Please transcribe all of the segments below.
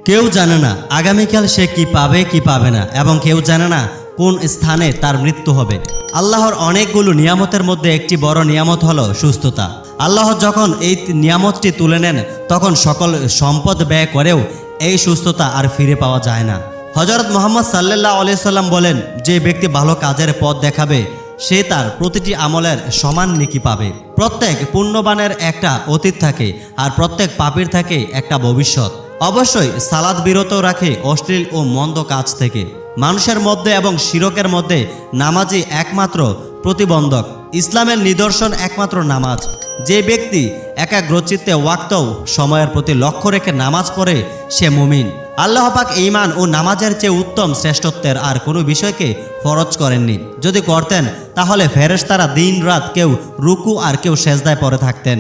কেউ জানে না আগামীকাল সে কি পাবে কি পাবে না, এবং কেউ জানে না কোন স্থানে তার মৃত্যু হবে। আল্লাহর অনেকগুলো নিয়ামতের মধ্যে একটি বড় নিয়ামত হলো সুস্থতা। আল্লাহ যখন এই নিয়ামতটি তুলে নেন তখন সকল সম্পদ ব্যয় করেও এই সুস্থতা আর ফিরে পাওয়া যায় না। হযরত মুহাম্মদ সাল্লাল্লাহু আলাইহি সাল্লাম বলেন, যে ব্যক্তি ভালো কাজের পথ দেখাবে সে তার প্রতিটি আমলের সমান নেকি পাবে। প্রত্যেক পুণ্যবানের একটা অতীত থাকে আর প্রত্যেক পাপীর থাকে একটা ভবিষ্যৎ। অবশ্যই সালাত বিরত রাখে অশ্লীল ও মন্দ কাজ থেকে। মানুষের মধ্যে এবং শিরকের মধ্যে নামাজই একমাত্র প্রতিবন্ধক। ইসলামের নিদর্শন একমাত্র নামাজ। যে ব্যক্তি একাগ্রচিত্তে ওয়াক্তও সময়ের প্রতি লক্ষ্য রেখে নামাজ পড়ে সে মুমিন। আল্লাহ পাক ঈমান ও নামাজের চেয়ে উত্তম শ্রেষ্ঠত্বের আর কোনো বিষয়কে ফরজ করেননি। যদি করতেন তাহলে ফেরেশতারা দিন রাত কেউ রুকু আর কেউ সেজদায় পড়ে থাকতেন।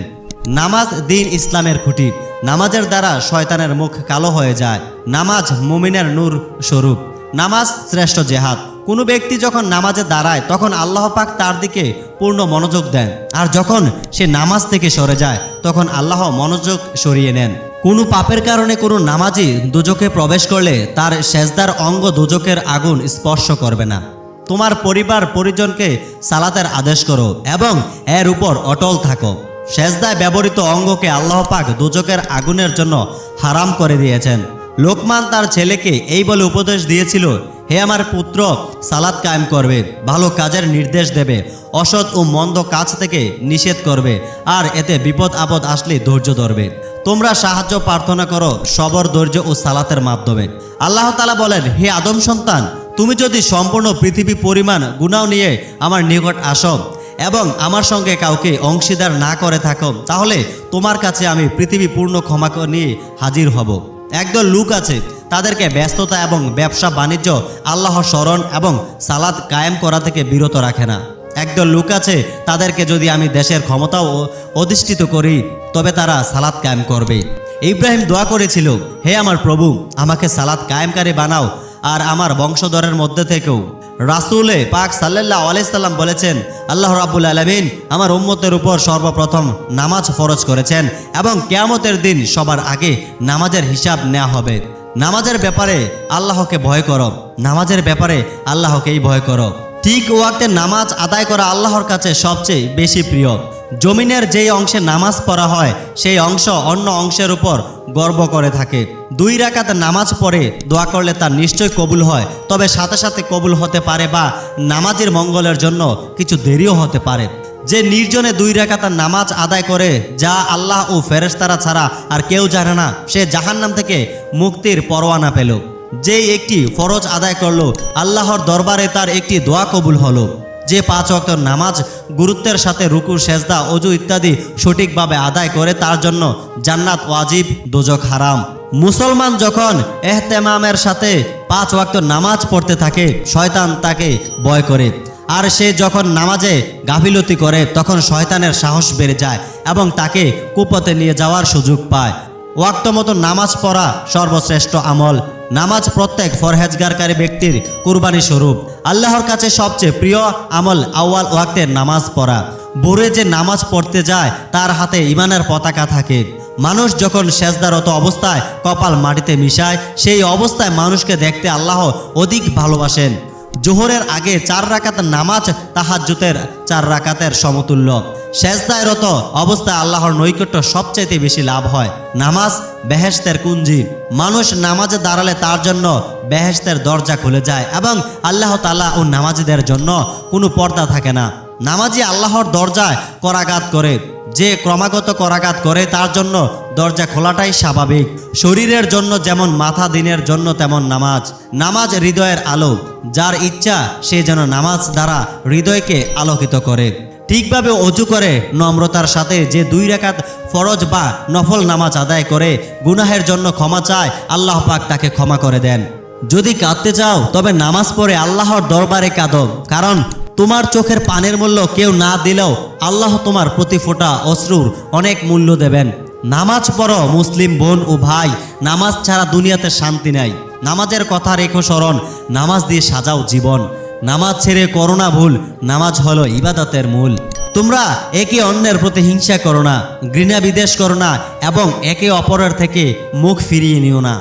নামাজ দিন ইসলামের খুঁটি। নামাজের দ্বারা শয়তানের মুখ কালো হয়ে যায়। নামাজ মুমিনের নূর স্বরূপ। নামাজ শ্রেষ্ঠ জেহাদ। কোনো ব্যক্তি যখন নামাজে দাঁড়ায় তখন আল্লাহ পাক তার দিকে পূর্ণ মনোযোগ দেন, আর যখন সে নামাজ থেকে সরে যায় তখন আল্লাহ মনোযোগ সরিয়ে নেন। কোনো পাপের কারণে কোনো নামাজি দোজখে প্রবেশ করলে তার সেজদার অঙ্গ দোজখের আগুন স্পর্শ করবে না। তোমার পরিবার পরিজনকে সালাতের আদেশ করো এবং এর উপর অটল থাকো। সেজদায় ব্যবহৃত অঙ্গকে আল্লাহ পাক দোজখের আগুনের জন্য হারাম করে দিয়েছেন। লোকমান তার ছেলেকে এই বলে উপদেশ দিয়েছিল, হে আমার পুত্র, সালাত কায়েম করবে, ভালো কাজের নির্দেশ দেবে, অসৎ ও মন্দ কাজ থেকে নিষেধ করবে, আর এতে বিপদ আপদ আসলে ধৈর্য ধরবে। তোমরা সাহায্য প্রার্থনা করো সবর, ধৈর্য ও সালাতের মাধ্যমে। আল্লাহ তাআলা বলেন, হে আদম সন্তান, তুমি যদি সম্পূর্ণ পৃথিবী পরিমাণ গুনাহ নিয়ে আমার নিকট আসো এবং আমার সঙ্গে কাউকে অংশীদার না করে থাকো, তাহলে তোমার কাছে আমি পৃথিবী পূর্ণ ক্ষমা নিয়ে হাজির হব। একদল লোক আছে, তাদেরকে ব্যস্ততা এবং ব্যবসা বাণিজ্য আল্লাহর স্মরণ এবং সালাত কায়েম করা থেকে বিরত রাখে না। একদল লোক আছে, তাদেরকে যদি আমি দেশের ক্ষমতাও অধিষ্ঠিত করি তবে তারা সালাত কায়েম করবে। ইব্রাহিম দোয়া করেছিল, হে আমার প্রভু, আমাকে সালাত কায়েমকারী বানাও আর আমার বংশধরের মধ্যে থেকেও। রাসূলে পাক সাল্লাল্লাহু আলাইহি সাল্লাম বলেছেন, আল্লাহ রাব্বুল আলামিন আমার উম্মতের উপর সর্বপ্রথম নামাজ ফরজ করেছেন এবং কিয়ামতের দিন সবার আগে নামাজের হিসাব নেওয়া হবে। নামাজের ব্যাপারে আল্লাহকে ভয় করো, নামাজের ব্যাপারে আল্লাহকেই ভয় করো। ঠিক ওয়াক্তে নামাজ আদায় করা আল্লাহর কাছে সবচেয়ে বেশি প্রিয়। জমিনের যেই অংশে নামাজ পড়া হয় সেই অংশ অন্য অংশের উপর গর্ব করে থাকে। 2 রাকাত নামাজ পড়ে দোয়া করলে তার নিশ্চয় কবুল হয়, তবে সাথে সাথে কবুল হতে পারে বা নামাজের মঙ্গলের জন্য কিছু দেরিও হতে পারে। যে নির্জনে 2 রাকাত নামাজ আদায় করে, যা আল্লাহ ও ফেরেশতারা ছাড়া আর কেউ জানে না, সে জাহান্নাম থেকে মুক্তির পরোয়ানা পেল। যেই একটি ফরজ আদায় করলো, আল্লাহর দরবারে তার একটি দোয়া কবুল হলো। যে 5 ওয়াক্ত নামাজ গুরুত্বের সাথে রুকু, সেজদা, ওযু ইত্যাদি সঠিকভাবে আদায় করে তার জন্য জান্নাত ওয়াজিব, দোজখ হারাম। মুসলমান যখন ইহতেমামের সাথে 5 ওয়াক্ত নামাজ পড়তে থাকে শয়তান তাকে ভয় করে, আর সে যখন নামাজে গাফিলতি করে তখন শয়তানের সাহস বেড়ে যায় এবং তাকে কুপথে নিয়ে যাওয়ার সুযোগ পায়। ওয়াক্ত মতো নামাজ পড়া সর্বশ্রেষ্ঠ আমল। নামাজ প্রত্যেক ফরহেজগারকারী ব্যক্তির কুরবানি স্বরূপ। আল্লাহর কাছে সবচেয়ে প্রিয় আমল আউয়াল ওয়াক্তের নামাজ পড়া। ভোরে যে নামাজ পড়তে যায় তার হাতে ঈমানের পতাকা থাকে। মানুষ যখন সেজদারত অবস্থায় কপাল মাটিতে মিশায়, সেই অবস্থায় মানুষকে দেখতে আল্লাহ অধিক ভালোবাসেন। জোহরের আগে 4 রাকাত নামাজ তাহাজ্জুদের 4 রাকাতের সমতুল্য। সেজদায় রত অবস্থায় আল্লাহর নৈকট্য সবচেয়ে বেশি লাভ হয়। নামাজ বেহেশতের কুঞ্জি। মানুষ নামাজে দাঁড়ালে তার জন্য বেহেশতের দরজা খুলে যায় এবং আল্লাহ তাআলা ও নামাজীদের জন্য কোনো পর্দা থাকে না। নামাজি আল্লাহর দরজায় করাঘাত করে। যে ক্রমাগত করাঘাত করে তার জন্য দরজা খোলাটাই স্বাভাবিক। শরীরের জন্য যেমন মাথা, দিনের জন্য তেমন নামাজ। নামাজ হৃদয়ের আলো। যার ইচ্ছা সে যেন নামাজ দ্বারা হৃদয়কে আলোকিত করে। ঠিকভাবে অজু করে নম্রতার সাথে যে 2 রাকাত ফরজ বা নফল নামাজ আদায় করে গুনাহের জন্য ক্ষমা চায়, আল্লাহ পাক তাকে ক্ষমা করে দেন। যদি কাঁদতে চাও তবে নামাজ পড়ে আল্লাহর দরবারে কাঁদো, কারণ তোমার চোখের পানির মূল্য কেউ না দিলেও আল্লাহ তোমার প্রতি ফোঁটা অশ্রুর অনেক মূল্য দেবেন। নামাজ পড়ো মুসলিম বোন ও ভাই, নামাজ ছাড়া দুনিয়াতে শান্তি নাই। নামাজের কথা রেখো স্মরণ, নামাজ দিয়ে সাজাও জীবন। নামাজ ছেড়ে করো না ভুল, নামাজ হলো ইবাদতের মূল। তোমরা একে অন্যের প্রতি হিংসা করো না, ঘৃণা বিদ্বেষ করো না এবং একে অপরের থেকে মুখ ফিরিয়ে নিও না।